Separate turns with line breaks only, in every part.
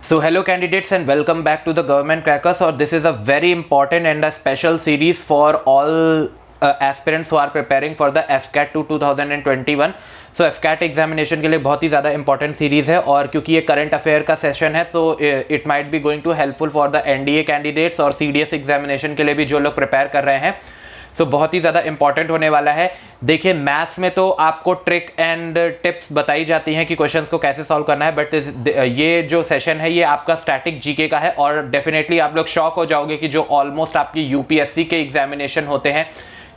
So hello candidates and welcome back to the Government Crackers, or this is a very important and a special series for all aspirants who are preparing for the FCAT 2021. So FCAT examination के लिए बहुत ही ज़्यादा important series है, और क्योंकि ये current affair का session है so it might be going to helpful for the NDA candidates और CDS एग्जामिनेशन के लिए भी जो लोग प्रिपेयर कर रहे हैं। सो बहुत ही ज़्यादा इंपॉर्टेंट होने वाला है। देखिए मैथ्स में तो आपको ट्रिक एंड टिप्स बताई जाती हैं कि क्वेश्चंस को कैसे सॉल्व करना है, बट ये जो सेशन है ये आपका स्टैटिक जीके का है, और डेफिनेटली आप लोग शॉक हो जाओगे कि जो ऑलमोस्ट आपकी UPSC के एग्जामिनेशन होते हैं,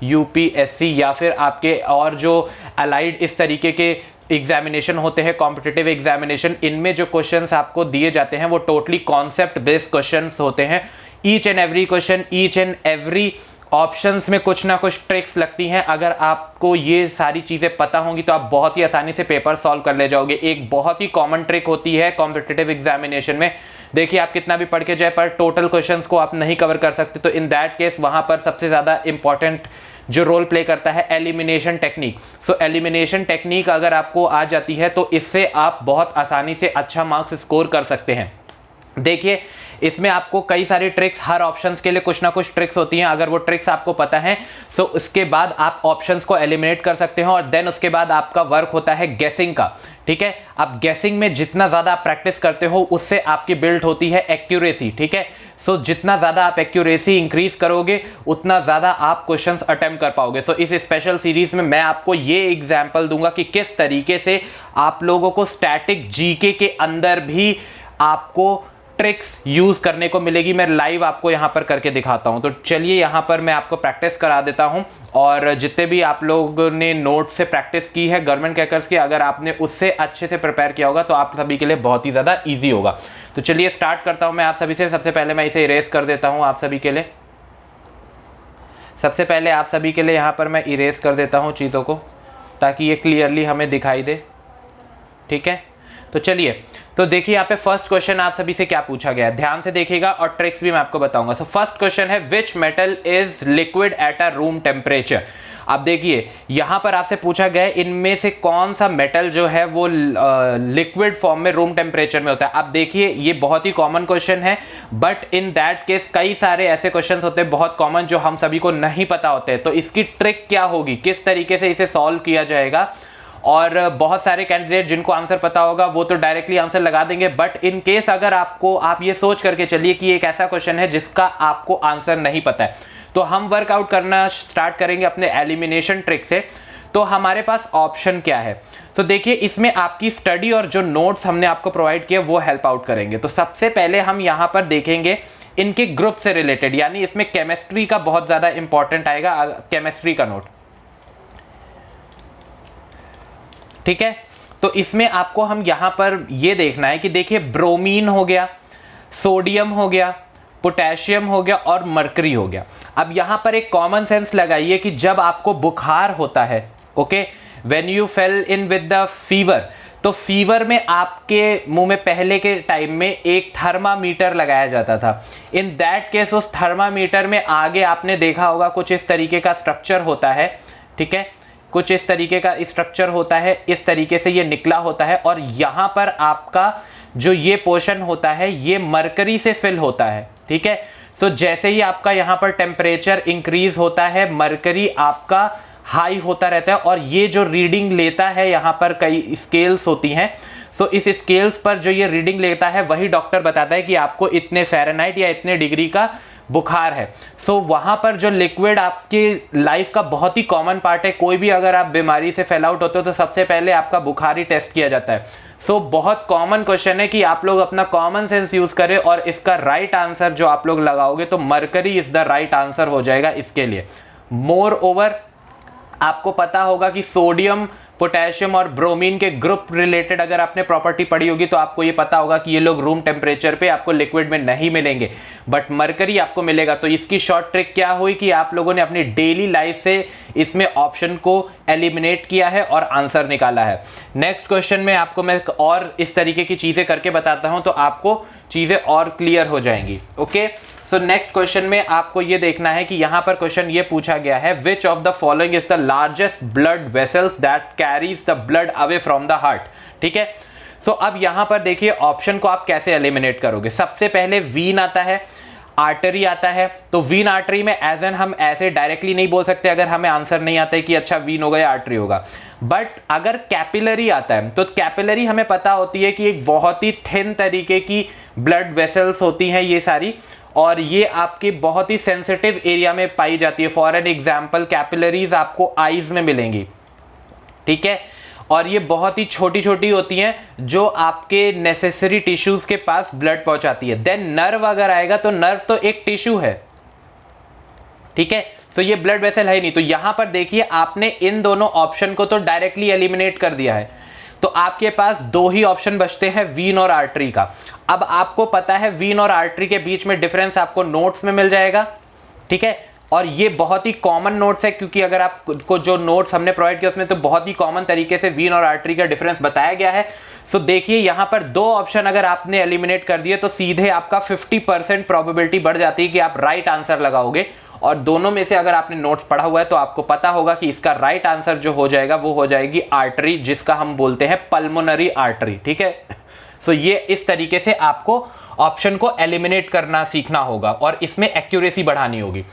UPSC या फिर आपके और जो अलाइड इस तरीके के एग्जामिनेशन होते हैं, कॉम्पिटिटिव एग्जामिनेशन, इनमें जो क्वेश्चंस आपको दिए जाते हैं वो टोटली कॉन्सेप्ट बेस्ड क्वेश्चंस होते हैं। Each and every question, each and every options में कुछ ना कुछ ट्रिक्स लगती हैं। अगर आपको ये सारी चीज़ें पता होंगी तो आप बहुत ही आसानी से पेपर सॉल्व कर ले जाओगे। एक बहुत ही कॉमन ट्रिक होती है कॉम्पिटिटिव एग्जामिनेशन में, देखिए आप कितना भी पढ़ के जाए पर टोटल क्वेश्चंस को आप नहीं कवर कर सकते, तो इन दैट केस वहाँ पर सबसे ज़्यादा इंपॉर्टेंट जो रोल प्ले करता है एलिमिनेशन टेक्निक। सो एलिमिनेशन टेक्निक अगर आपको आ जाती है तो इससे आप बहुत आसानी से अच्छा मार्क्स स्कोर कर सकते हैं। देखिए इसमें आपको कई सारी ट्रिक्स, हर ऑप्शंस के लिए कुछ ना कुछ ट्रिक्स होती हैं। अगर वो ट्रिक्स आपको पता है तो उसके बाद आप ऑप्शंस को एलिमिनेट कर सकते हैं, और देन उसके बाद आपका वर्क होता है गेसिंग का। ठीक है, आप गेसिंग में जितना ज़्यादा आप प्रैक्टिस करते हो उससे आपकी बिल्ड होती है एक्यूरेसी। ठीक है, सो जितना ज़्यादा आप एक्यूरेसी इंक्रीज करोगे उतना ज़्यादा आप क्वेश्चंस अटेम्प्ट कर पाओगे। सो इस स्पेशल सीरीज में मैं आपको ये एग्जाम्पल दूंगा कि किस तरीके से आप लोगों को स्टैटिक जीके के अंदर भी आपको ट्रिक्स यूज करने को मिलेगी। मैं लाइव आपको यहां पर करके दिखाता हूं। तो चलिए यहां पर मैं आपको प्रैक्टिस करा देता हूं, और जितने भी आप लोगों ने नोट से प्रैक्टिस की है गवर्नमेंट क्रैकर्स की, अगर आपने उससे अच्छे से प्रिपेयर किया होगा तो आप सभी के लिए बहुत ही ज़्यादा ईजी होगा। तो चलिए स्टार्ट करता हूं मैं आप सभी से। सबसे पहले मैं इसे इरेज कर देता हूं आप सभी के लिए। सबसे पहले आप सभी के लिए यहाँ पर मैं इरेज कर देता हूँ चीज़ों को, ताकि ये क्लियरली हमें दिखाई दे। ठीक है, तो चलिए, तो देखिए यहाँ पे फर्स्ट क्वेश्चन आप सभी से क्या पूछा गया है, ध्यान से देखिएगा और ट्रिक्स भी मैं आपको बताऊंगा। सो फर्स्ट क्वेश्चन है which metal is liquid at a room temperature. अब देखिए यहाँ पर आपसे पूछा गया है इनमें से कौन सा मेटल जो है वो लिक्विड फॉर्म में रूम टेम्परेचर में होता है। अब देखिए ये बहुत ही कॉमन क्वेश्चन है, बट इन दैट केस कई सारे ऐसे क्वेश्चंस होते हैं बहुत कॉमन जो हम सभी को नहीं पता होते हैं। तो इसकी ट्रिक क्या होगी, किस तरीके से इसे सॉल्व किया जाएगा, और बहुत सारे कैंडिडेट जिनको आंसर पता होगा वो तो डायरेक्टली आंसर लगा देंगे, बट इन केस अगर आपको, आप ये सोच करके चलिए कि एक ऐसा क्वेश्चन है जिसका आपको आंसर नहीं पता है, तो हम वर्कआउट करना स्टार्ट करेंगे अपने एलिमिनेशन ट्रिक से। तो हमारे पास ऑप्शन क्या है, तो देखिए इसमें आपकी स्टडी और जो नोट्स हमने आपको प्रोवाइड किए वो हेल्प आउट करेंगे। तो सबसे पहले हम यहां पर देखेंगे इनके ग्रुप से रिलेटेड, यानी इसमें केमिस्ट्री का बहुत ज्यादा इंपॉर्टेंट आएगा, केमिस्ट्री का नोट। ठीक है, तो इसमें आपको हम यहां पर ये देखना है कि देखिए ब्रोमीन हो गया, सोडियम हो गया, पोटेशियम हो गया और मरकरी हो गया। अब यहां पर एक कॉमन सेंस लगाइए कि जब आपको बुखार होता है, okay, when you fail in with the fever, तो फीवर में आपके मुंह में पहले के टाइम में एक थर्मामीटर लगाया जाता था। इन दैट केस उस थर्मामीटर में आगे आपने देखा होगा कुछ इस तरीके का स्ट्रक्चर होता है। ठीक है, कुछ इस तरीके का स्ट्रक्चर होता है, इस तरीके से ये निकला होता है, और यहाँ पर आपका जो ये पोर्शन होता है ये मरकरी से फिल होता है। ठीक है, तो जैसे ही आपका यहाँ पर टेम्परेचर इंक्रीज होता है मरकरी आपका हाई होता रहता है, और ये जो रीडिंग लेता है यहाँ पर कई स्केल्स होती हैं। सो इस स्केल्स पर जो ये रीडिंग लेता है वही डॉक्टर बताता है कि आपको इतने फ़ारेनहाइट या इतने डिग्री का बुखार है। सो वहाँ पर जो लिक्विड आपकी लाइफ का बहुत ही कॉमन पार्ट है, कोई भी अगर आप बीमारी से फेल आउट होते हो तो सबसे पहले आपका बुखार ही टेस्ट किया जाता है। सो बहुत कॉमन क्वेश्चन है कि आप लोग अपना कॉमन सेंस यूज करें, और इसका राइट आंसर जो आप लोग लगाओगे तो mercury is the right answer हो जाएगा इसके लिए। मोर ओवर आपको पता होगा कि सोडियम, पोटेशियम और ब्रोमीन के ग्रुप रिलेटेड अगर आपने प्रॉपर्टी पढ़ी होगी तो आपको ये पता होगा कि ये लोग रूम टेम्परेचर पे आपको लिक्विड में नहीं मिलेंगे, बट मरकरी आपको मिलेगा। तो इसकी शॉर्ट ट्रिक क्या हुई कि आप लोगों ने अपनी डेली लाइफ से इसमें ऑप्शन को एलिमिनेट किया है और आंसर निकाला है। नेक्स्ट क्वेश्चन में आपको मैं और इस तरीके की चीज़ें करके बताता हूँ तो आपको चीज़ें और क्लियर हो जाएंगी। ओके, सो नेक्स्ट क्वेश्चन में आपको ये देखना है कि यहाँ पर क्वेश्चन ये पूछा गया है which of the following is the largest blood vessels that carries the blood away from the heart. ठीक है, तो अब यहां पर देखिए ऑप्शन को आप कैसे एलिमिनेट करोगे। सबसे पहले वीन आता है, आर्टरी आता है, तो वीन आर्टरी में एज एन हम ऐसे डायरेक्टली नहीं बोल सकते अगर हमें आंसर नहीं आता है कि अच्छा वीन होगा या आर्टरी होगा। बट अगर कैपिलरी आता है तो कैपिलरी हमें पता होती है कि एक बहुत ही थिन तरीके की ब्लड वेसल्स होती हैं ये सारी, और ये आपके बहुत ही सेंसिटिव एरिया में पाई जाती है। फॉर एन एग्जाम्पल कैपिलरीज आपको आईज में मिलेंगी, ठीक है, और ये बहुत ही छोटी छोटी होती हैं जो आपके नेसेसरी टिश्यूज के पास ब्लड पहुंचाती है। देन नर्व अगर आएगा तो नर्व तो एक टिश्यू है, ठीक है, तो ये ब्लड वेसल है नहीं। तो यहां पर देखिए आपने इन दोनों ऑप्शन को तो डायरेक्टली एलिमिनेट कर दिया है, तो आपके पास दो ही ऑप्शन बचते हैं वीन और आर्टरी का। अब आपको पता है वीन और आर्टरी के बीच में डिफरेंस आपको नोट्स में मिल जाएगा, ठीक है, और ये बहुत ही कॉमन नोट्स है क्योंकि अगर आपको जो नोट्स हमने प्रोवाइड किया उसमें तो बहुत ही कॉमन तरीके से वीन और आर्टरी का डिफरेंस बताया गया है। सो देखिए यहां पर दो ऑप्शन अगर आपने एलिमिनेट कर दिए तो सीधे आपका 50% प्रोबेबिलिटी बढ़ जाती है कि आप राइट आंसर लगाओगे, और दोनों में से अगर आपने नोट्स पढ़ा हुआ है तो आपको पता होगा कि इसका राइट आंसर जो हो जाएगा वो हो जाएगी आर्टरी, जिसका हम बोलते हैं पल्मोनरी आर्टरी, ठीक है। सो ये इस तरीके से आपको ऑप्शन को एलिमिनेट करना सीखना होगा और इसमें एक्यूरेसी बढ़ानी होगी।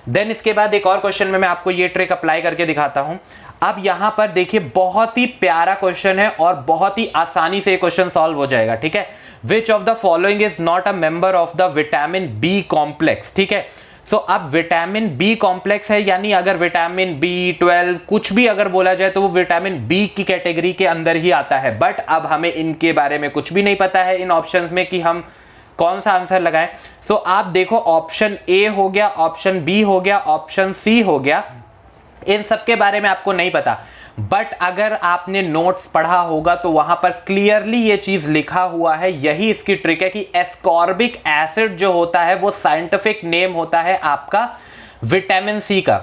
देन इसके बाद एक और क्वेश्चन में मैं आपको ये ट्रिक अप्लाई करके दिखाता हूं। अब यहां पर देखिए बहुत ही प्यारा क्वेश्चन है और बहुत ही आसानी से क्वेश्चन सॉल्व हो जाएगा, ठीक है। Which of the following is not a member of the vitamin B complex, ठीक है। सो अब विटामिन बी कॉम्प्लेक्स है, यानी अगर विटामिन B12 कुछ भी अगर बोला जाए तो वो विटामिन बी की कैटेगरी के अंदर ही आता है। बट अब हमें इनके बारे में कुछ भी नहीं पता है इन ऑप्शंस में कि हम कौन सा आंसर लगाएं। सो आप देखो ऑप्शन ए हो गया, ऑप्शन बी हो गया, ऑप्शन सी हो गया, इन सब के बारे में आपको नहीं पता। बट अगर आपने नोट्स पढ़ा होगा तो वहां पर क्लियरली ये चीज लिखा हुआ है, यही इसकी ट्रिक है कि एस्कॉर्बिक एसिड जो होता है वो साइंटिफिक नेम होता है आपका विटामिन सी का।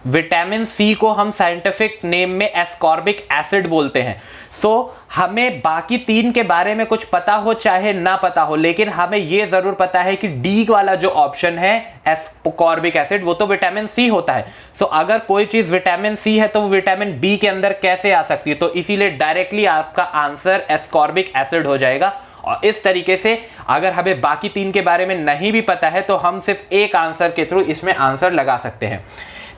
विटामिन सी को हम साइंटिफिक नेम में एस्कॉर्बिक एसिड बोलते हैं। सो हमें बाकी तीन के बारे में कुछ पता हो चाहे ना पता हो, लेकिन हमें यह जरूर पता है कि डी वाला जो ऑप्शन है एस्कॉर्बिक एसिड वो तो विटामिन सी होता है। सो अगर कोई चीज विटामिन सी है तो वो विटामिन बी के अंदर कैसे आ सकती है, तो इसीलिए डायरेक्टली आपका आंसर एस्कॉर्बिक एसिड हो जाएगा। और इस तरीके से अगर हमें बाकी तीन के बारे में नहीं भी पता है तो हम सिर्फ एक आंसर के थ्रू इसमें आंसर लगा सकते हैं।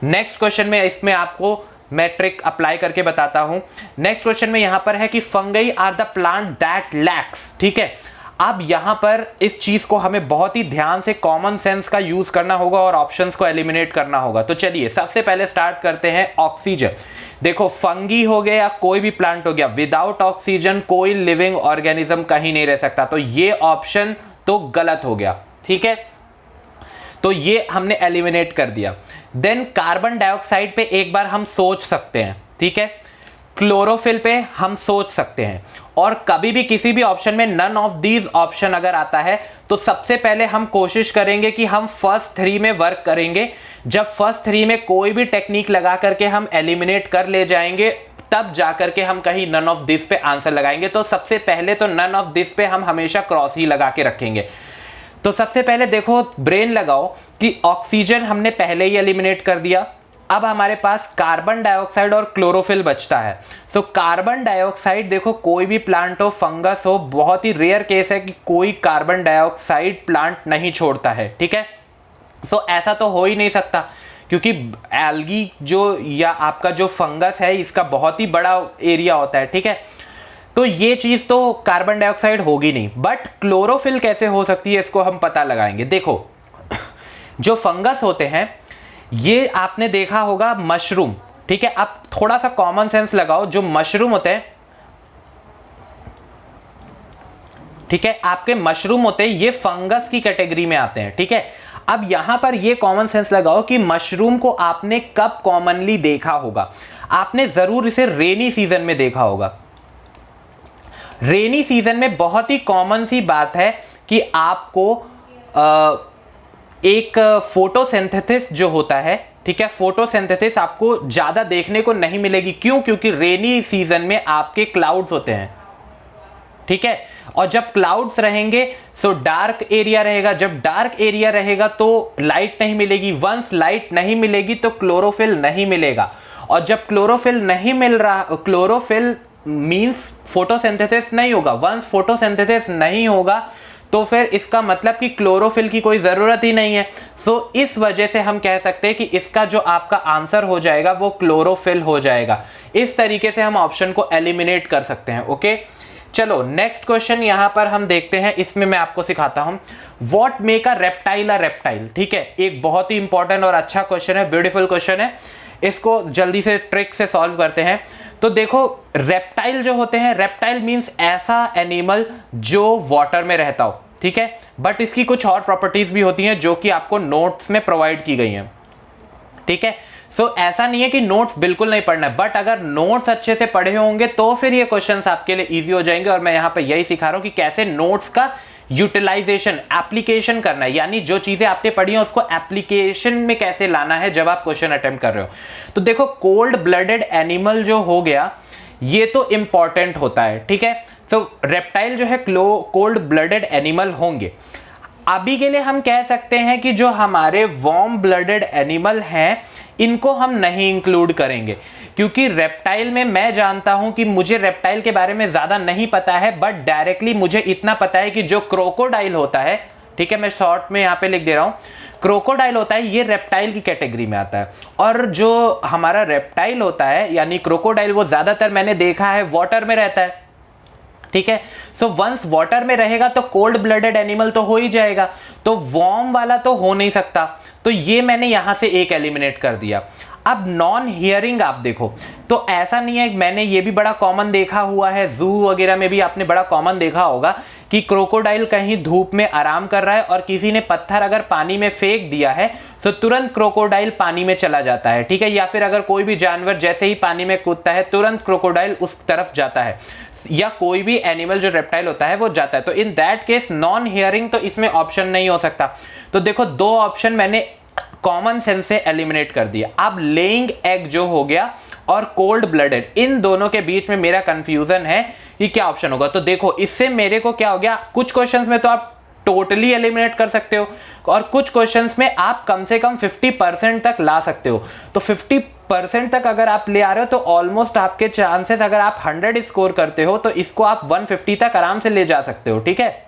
नेक्स्ट क्वेश्चन में इसमें आपको मैं ट्रिक अप्लाई करके बताता हूं। नेक्स्ट क्वेश्चन में यहां पर है कि fungi are the plant that lacks, ठीक है। अब यहां पर इस चीज को हमें बहुत ही ध्यान से कॉमन सेंस का यूज करना होगा और ऑप्शंस को एलिमिनेट करना होगा। तो चलिए सबसे पहले स्टार्ट करते हैं ऑक्सीजन। देखो फंगी हो गया या कोई भी प्लांट हो गया, विदाउट ऑक्सीजन कोई लिविंग ऑर्गेनिज्म कहीं नहीं रह सकता, तो ये ऑप्शन तो गलत हो गया, ठीक है, तो ये हमने एलिमिनेट कर दिया। देन कार्बन डाइऑक्साइड पे एक बार हम सोच सकते हैं, ठीक है, क्लोरोफिल पे हम सोच सकते हैं, और कभी भी किसी भी ऑप्शन में नन ऑफ दीज ऑप्शन अगर आता है तो सबसे पहले हम कोशिश करेंगे कि हम फर्स्ट थ्री में वर्क करेंगे। जब फर्स्ट थ्री में कोई भी टेक्निक लगा करके हम एलिमिनेट कर ले जाएंगे तब जाकर के हम कहीं नन ऑफ दिस पे आंसर लगाएंगे। तो सबसे पहले तो नन ऑफ दिस पे हम हमेशा क्रॉस ही लगा के रखेंगे। तो सबसे पहले देखो ब्रेन लगाओ कि ऑक्सीजन हमने पहले ही एलिमिनेट कर दिया, अब हमारे पास कार्बन डाइऑक्साइड और क्लोरोफिल बचता है। तो कार्बन डाइऑक्साइड देखो कोई भी प्लांट हो, फंगस हो, बहुत ही रेयर केस है कि कोई कार्बन डाइऑक्साइड प्लांट नहीं छोड़ता है, ठीक है। सो ऐसा तो हो ही नहीं सकता क्योंकि एल्गी जो या आपका जो फंगस है इसका बहुत ही बड़ा एरिया होता है, ठीक है। तो ये चीज तो कार्बन डाइऑक्साइड होगी नहीं, बट क्लोरोफिल कैसे हो सकती है इसको हम पता लगाएंगे। देखो जो फंगस होते हैं ये आपने देखा होगा मशरूम, ठीक है। अब थोड़ा सा कॉमन सेंस लगाओ, जो मशरूम होते हैं, ठीक है, आपके मशरूम होते हैं ये फंगस की कैटेगरी में आते हैं, ठीक है। अब यहां पर ये कॉमन सेंस लगाओ कि मशरूम को आपने कब कॉमनली देखा होगा, आपने जरूर इसे रेनी सीजन में देखा होगा। रेनी सीजन में बहुत ही कॉमन सी बात है कि आपको एक फोटोसिंथेसिस जो होता है, ठीक है, फोटोसिंथेसिस आपको ज्यादा देखने को नहीं मिलेगी। क्यों? क्योंकि रेनी सीजन में आपके क्लाउड्स होते हैं, ठीक है, और जब क्लाउड्स रहेंगे सो डार्क एरिया रहेगा, जब डार्क एरिया रहेगा तो लाइट नहीं मिलेगी, वंस लाइट नहीं मिलेगी तो क्लोरोफिल नहीं मिलेगा, और जब क्लोरोफिल नहीं मिल रहा, क्लोरोफिल मीन्स फोटोसिंथेसिस नहीं होगा। वंस फोटोसिंथेसिस नहीं होगा तो फिर इसका मतलब कि क्लोरोफिल की कोई ज़रूरत ही नहीं है। सो इस वजह से हम कह सकते हैं कि इसका जो आपका आंसर हो जाएगा वो क्लोरोफिल हो जाएगा। इस तरीके से हम ऑप्शन को एलिमिनेट कर सकते हैं। ओके, चलो नेक्स्ट क्वेश्चन यहां पर हम देखते हैं। इसमें मैं आपको सिखाता हूं व्हाट मेक अ रेप्टाइल। ठीक है, एक बहुत ही इंपॉर्टेंट और अच्छा क्वेश्चन है, ब्यूटीफुल क्वेश्चन है। इसको जल्दी से ट्रिक से सॉल्व करते हैं। तो देखो, रेप्टाइल जो होते हैं, रेप्टाइल मींस ऐसा एनिमल जो वाटर में रहता हो। ठीक है, बट इसकी कुछ और प्रॉपर्टीज भी होती हैं जो कि आपको नोट्स में प्रोवाइड की गई हैं। ठीक है, सो ऐसा नहीं है कि नोट्स बिल्कुल नहीं पढ़ना है, बट अगर नोट्स अच्छे से पढ़े होंगे तो फिर ये क्वेश्चंस आपके लिए इजी हो जाएंगे। और मैं यहां पे यही सिखा रहा हूं कि कैसे नोट्स का यूटिलाइजेशन, एप्लीकेशन करना है, यानी जो चीजें आपने पढ़ी हैं उसको एप्लीकेशन में कैसे लाना है जब आप क्वेश्चन अटेम्प्ट कर रहे हो। तो देखो, कोल्ड ब्लडेड एनिमल जो हो गया ये तो इंपॉर्टेंट होता है। ठीक है, तो रेप्टाइल जो है कोल्ड ब्लडेड एनिमल होंगे। अभी के लिए हम कह सकते हैं कि जो हमारे वार्म ब्लडेड एनिमल हैं इनको हम नहीं इंक्लूड करेंगे, क्योंकि रेप्टाइल में मैं जानता हूं कि मुझे रेप्टाइल के बारे में ज्यादा नहीं पता है, बट डायरेक्टली मुझे इतना पता है कि जो क्रोकोडाइल होता है, ठीक है, मैं शॉर्ट में यहां पे लिख दे रहा हूं, क्रोकोडाइल होता है, ये रेप्टाइल की कैटेगरी में आता है। और जो हमारा रेप्टाइल होता है यानी क्रोकोडाइल, वो ज्यादातर मैंने देखा है वाटर में रहता है। ठीक है, सो वंस वाटर में रहेगा तो कोल्ड ब्लडेड एनिमल तो हो ही जाएगा, तो वार्म वाला तो हो नहीं सकता। तो ये मैंने यहां से एक एलिमिनेट कर दिया। अब नॉन हियरिंग आप देखो, तो ऐसा नहीं है, मैंने ये भी बड़ा कॉमन देखा हुआ है, जू वगैरह में भी आपने बड़ा कॉमन देखा होगा कि क्रोकोडाइल कहीं धूप में आराम कर रहा है और किसी ने पत्थर अगर पानी में फेंक दिया है तो तुरंत क्रोकोडाइल पानी में चला जाता है। ठीक है, या फिर अगर कोई भी जानवर जैसे ही पानी में कूदता है तुरंत क्रोकोडाइल उस तरफ जाता है, या कोई भी एनिमल जो रेप्टाइल होता है वो जाता है। तो इन दैट केस नॉन हियरिंग तो इसमें ऑप्शन नहीं हो सकता। तो देखो, दो ऑप्शन मैंने कॉमन सेंस से एलिमिनेट कर दिया। अब लेइंग एग जो हो गया और कोल्ड ब्लडेड, इन दोनों के बीच में मेरा कंफ्यूजन है कि क्या ऑप्शन होगा। तो देखो, इससे मेरे को क्या हो गया, कुछ क्वेश्चंस में तो आप टोटली एलिमिनेट कर सकते हो और कुछ क्वेश्चंस में आप कम से कम 50% तक ला सकते हो। तो 50% तक अगर आप ले आ रहे हो तो ऑलमोस्ट आपके चांसेस, अगर आप 100 स्कोर करते हो तो इसको आप 150 तक आराम से ले जा सकते हो। ठीक है,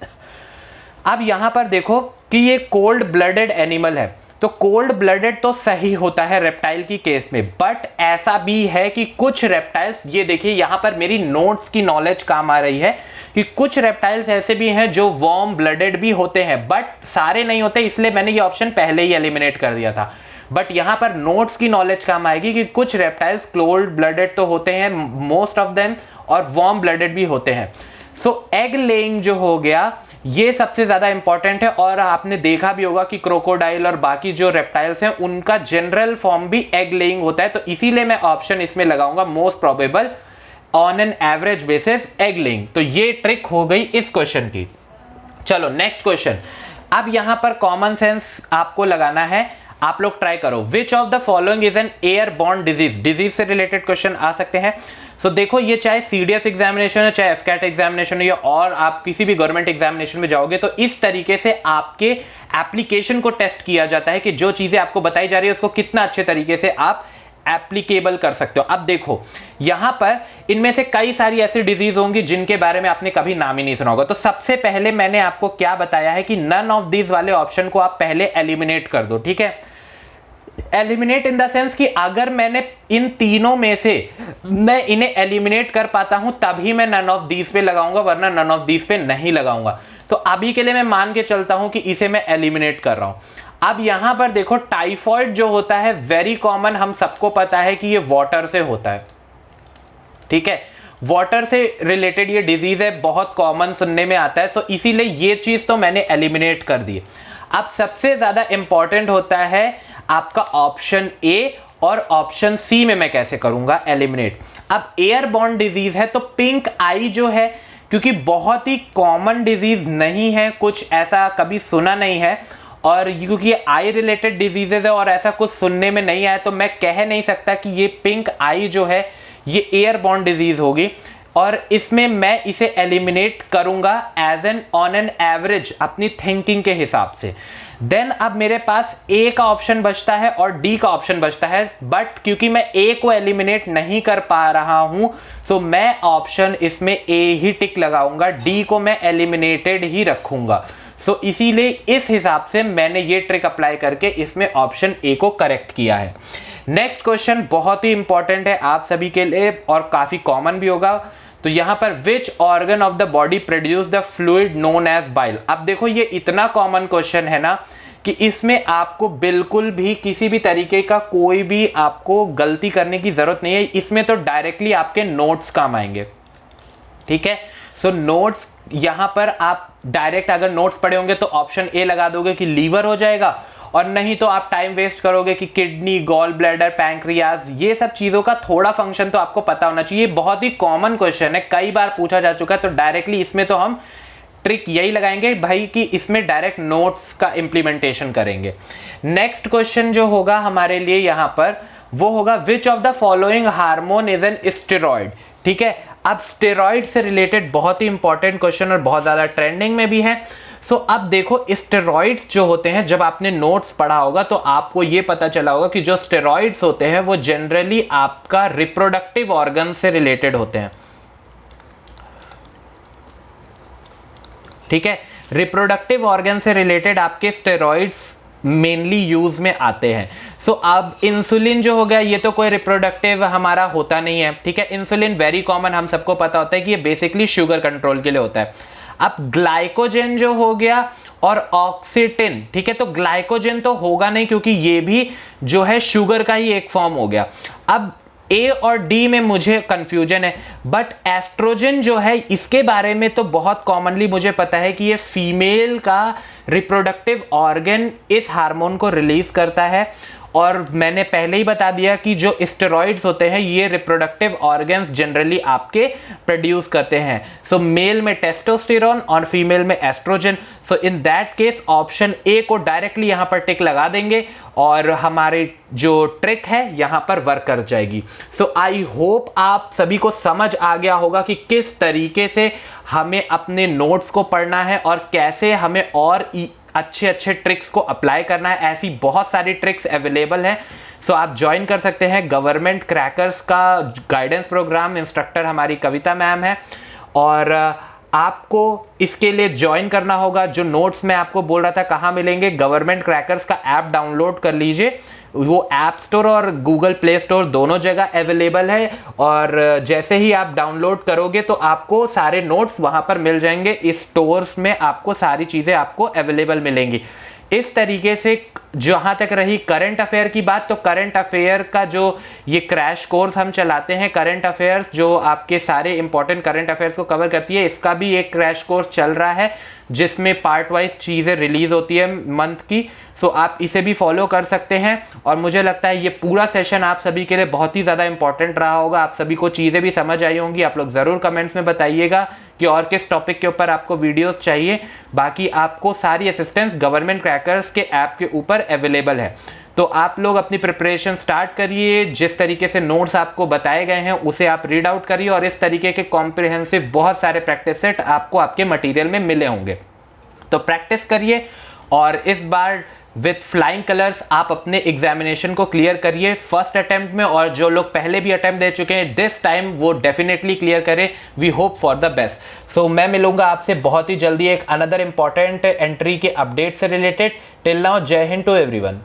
अब यहां पर देखो कि ये कोल्ड ब्लडेड एनिमल है, तो कोल्ड ब्लडेड तो सही होता है रेप्टाइल की केस में, बट ऐसा भी है कि कुछ रेप्टाइल्स, ये देखिए यहां पर मेरी नोट्स की नॉलेज काम आ रही है कि कुछ रेप्टाइल्स ऐसे भी हैं जो वार्म ब्लडेड भी होते हैं, बट सारे नहीं होते, इसलिए मैंने ये ऑप्शन पहले ही एलिमिनेट कर दिया था। बट यहां पर नोट्स की नॉलेज काम आएगी कि कुछ रेप्टाइल्स कोल्ड ब्लडेड तो होते हैं मोस्ट ऑफ देम, और वार्म ब्लडेड भी होते हैं। सो एग लेइंग जो हो गया ये सबसे ज्यादा इंपॉर्टेंट है, और आपने देखा भी होगा कि क्रोकोडाइल और बाकी जो रेप्टाइल्स हैं उनका जनरल फॉर्म भी एग लेइंग होता है। तो इसीलिए मैं ऑप्शन इसमें लगाऊंगा most probable on an average basis egg laying. तो ये ट्रिक हो गई इस क्वेश्चन की। चलो नेक्स्ट क्वेश्चन। अब यहां पर कॉमन सेंस आपको लगाना है, आप लोग ट्राई करो। विच of the following is an airborne disease, disease से रिलेटेड क्वेश्चन आ सकते हैं। सो देखो, ये चाहे सीडीएस एग्जामिनेशन है, चाहे एफकैट एग्जामिनेशन है, या और आप किसी भी गवर्नमेंट एग्जामिनेशन में जाओगे तो इस तरीके से आपके एप्लीकेशन को टेस्ट किया जाता है कि जो चीजें आपको बताई जा रही है उसको कितना अच्छे तरीके से आप एप्लीकेबल कर सकते हो। अब देखो, यहां पर इनमें से कई सारी ऐसी डिजीज होंगी जिनके बारे में आपने कभी नाम ही नहीं सुना होगा। तो सबसे पहले मैंने आपको क्या बताया है कि नन ऑफ दीज वाले ऑप्शन को आप पहले एलिमिनेट कर दो। ठीक है, एलिमिनेट इन द सेंस कि अगर मैंने इन तीनों में से मैं इन्हें एलिमिनेट कर पाता हूं तभी मैं नन ऑफ दीज पे लगाऊंगा, वरना नन ऑफ दीज पे नहीं लगाऊंगा। तो अभी के लिए मैं मान के चलता हूं कि इसे मैं एलिमिनेट कर रहा हूं। अब यहां पर देखो, टाइफॉइड जो होता है वेरी कॉमन, हम सबको पता है कि ये वाटर से होता है। ठीक है, वाटर से रिलेटेड ये डिजीज है, बहुत कॉमन सुनने में आता है, तो इसीलिए ये चीज तो मैंने एलिमिनेट कर दी। अब सबसे ज्यादा इंपॉर्टेंट होता है आपका ऑप्शन ए, और ऑप्शन सी में मैं कैसे करूंगा एलिमिनेट। अब एयरबॉर्न डिजीज है तो पिंक आई जो है, क्योंकि बहुत ही कॉमन डिजीज नहीं है, कुछ ऐसा कभी सुना नहीं है, और क्योंकि आई रिलेटेड डिजीजेज है और ऐसा कुछ सुनने में नहीं आया, तो मैं कह नहीं सकता कि ये पिंक आई जो है ये एयरबॉर्न डिजीज होगी, और इसमें मैं इसे एलिमिनेट करूंगा as an on an average अपनी थिंकिंग के हिसाब से। देन अब मेरे पास ए का ऑप्शन बचता है और डी का ऑप्शन बचता है, बट क्योंकि मैं ए को एलिमिनेट नहीं कर पा रहा हूं, सो मैं ऑप्शन इसमें ए ही टिक लगाऊंगा, डी को मैं एलिमिनेटेड ही रखूंगा। सो इसीलिए इस हिसाब से मैंने ये ट्रिक अप्लाई करके इसमें ऑप्शन ए को करेक्ट किया है। नेक्स्ट क्वेश्चन बहुत ही इंपॉर्टेंट है आप सभी के लिए और काफी कॉमन भी होगा। तो यहां पर which organ of the body produce the fluid known as bile. अब देखो ये इतना कॉमन क्वेश्चन है ना कि इसमें आपको बिल्कुल भी किसी भी तरीके का कोई भी आपको गलती करने की जरूरत नहीं है। इसमें तो डायरेक्टली आपके नोट्स काम आएंगे, ठीक है। सो नोट्स यहां पर आप डायरेक्ट अगर नोट्स पढ़े होंगे तो ऑप्शन ए लगा दोगे कि लीवर हो जाएगा, और नहीं तो आप टाइम वेस्ट करोगे कि किडनी, गॉल ब्लैडर, पैंक्रियाज, ये सब चीजों का थोड़ा फंक्शन तो आपको पता होना चाहिए। बहुत ही कॉमन क्वेश्चन है, कई बार पूछा जा चुका है, तो डायरेक्टली इसमें तो हम ट्रिक यही लगाएंगे भाई कि इसमें डायरेक्ट नोट्स का इंप्लीमेंटेशन करेंगे। नेक्स्ट क्वेश्चन जो होगा हमारे लिए यहां पर वो होगा विच of the following hormone is an steroid, ठीक है। अब स्टेरॉइड से रिलेटेड बहुत ही इंपॉर्टेंट क्वेश्चन और बहुत ज्यादा ट्रेंडिंग में भी है। सो अब देखो स्टेरॉइड्स जो होते हैं, जब आपने नोट्स पढ़ा होगा तो आपको ये पता चला होगा कि जो स्टेरॉइड्स होते हैं वो जनरली आपका रिप्रोडक्टिव ऑर्गन से रिलेटेड होते हैं, ठीक है। रिप्रोडक्टिव ऑर्गन से रिलेटेड आपके स्टेरॉइड्स मेनली यूज में आते हैं। सो अब इंसुलिन जो हो गया ये तो कोई रिप्रोडक्टिव हमारा होता नहीं है, ठीक है। इंसुलिन वेरी कॉमन, हम सबको पता होता है कि ये बेसिकली शुगर कंट्रोल के लिए होता है। अब ग्लाइकोजन जो हो गया और ऑक्सीटिन, ठीक है, तो ग्लाइकोजन तो होगा नहीं क्योंकि ये भी जो है शुगर का ही एक फॉर्म हो गया। अब ए और डी में मुझे कंफ्यूजन है, बट एस्ट्रोजन जो है इसके बारे में तो बहुत कॉमनली मुझे पता है कि ये फीमेल का रिप्रोडक्टिव ऑर्गन इस हार्मोन को रिलीज करता है। और मैंने पहले ही बता दिया कि जो स्टेरॉइड्स होते हैं ये रिप्रोडक्टिव ऑर्गन्स जनरली आपके प्रोड्यूस करते हैं। सो मेल में टेस्टोस्टेरोन और फीमेल में oestrogen. So in that case option A को डायरेक्टली यहां पर टिक लगा देंगे और हमारी जो ट्रिक है यहां पर वर्क कर जाएगी। सो आई होप आप सभी को समझ आ गया होगा कि किस तरीके से हमें अपने नोट्स को पढ़ना है और कैसे हमें और अच्छे अच्छे ट्रिक्स को अप्लाई करना है। ऐसी बहुत सारी ट्रिक्स अवेलेबल हैं। सो आप ज्वाइन कर सकते हैं गवर्नमेंट क्रैकर्स का गाइडेंस प्रोग्राम। इंस्ट्रक्टर हमारी कविता मैम है और आपको इसके लिए ज्वाइन करना होगा। जो नोट्स मैं आपको बोल रहा था कहाँ मिलेंगे, गवर्नमेंट क्रैकर्स का ऐप डाउनलोड कर लीजिए, वो ऐप स्टोर और गूगल प्ले स्टोर दोनों जगह अवेलेबल है। और जैसे ही आप डाउनलोड करोगे तो आपको सारे नोट्स वहां पर मिल जाएंगे। इस स्टोर्स में आपको सारी चीजें आपको अवेलेबल मिलेंगी। इस तरीके से जहां तक रही करंट अफेयर की बात, तो करंट अफेयर का जो ये क्रैश कोर्स हम चलाते हैं, करंट अफेयर्स जो आपके सारे इंपॉर्टेंट करंट अफेयर्स को कवर करती है, इसका भी एक क्रैश कोर्स चल रहा है जिसमें पार्ट वाइज चीजें रिलीज होती है मंथ की। सो आप इसे भी फॉलो कर सकते हैं और मुझे लगता है ये पूरा सेशन आप सभी के लिए बहुत ही ज़्यादा इंपॉर्टेंट रहा होगा। आप सभी को चीज़ें भी समझ आई होंगी। आप लोग ज़रूर कमेंट्स में बताइएगा कि और किस टॉपिक के ऊपर आपको वीडियोस चाहिए। बाकी आपको सारी असिस्टेंस गवर्नमेंट क्रैकर्स के ऐप के ऊपर अवेलेबल है। तो आप लोग अपनी प्रिपरेशन स्टार्ट करिए। जिस तरीके से नोट्स आपको बताए गए हैं उसे आप रीड आउट करिए और इस तरीके के कॉम्प्रिहेंसिव बहुत सारे प्रैक्टिस सेट आपको आपके मटेरियल में मिले होंगे। तो प्रैक्टिस करिए और इस बार विथ फ्लाइंग कलर्स आप अपने एग्जामिनेशन को क्लियर करिए फर्स्ट अटेम्प्ट में। और जो लोग पहले भी अटेम्प्ट दे चुके हैं दिस टाइम वो डेफिनेटली क्लियर करें। We hope for the best. So मैं मिलूंगा आपसे बहुत ही जल्दी एक अनदर इंपॉर्टेंट एंट्री के अपडेट से related. Till now Jai Hind to everyone.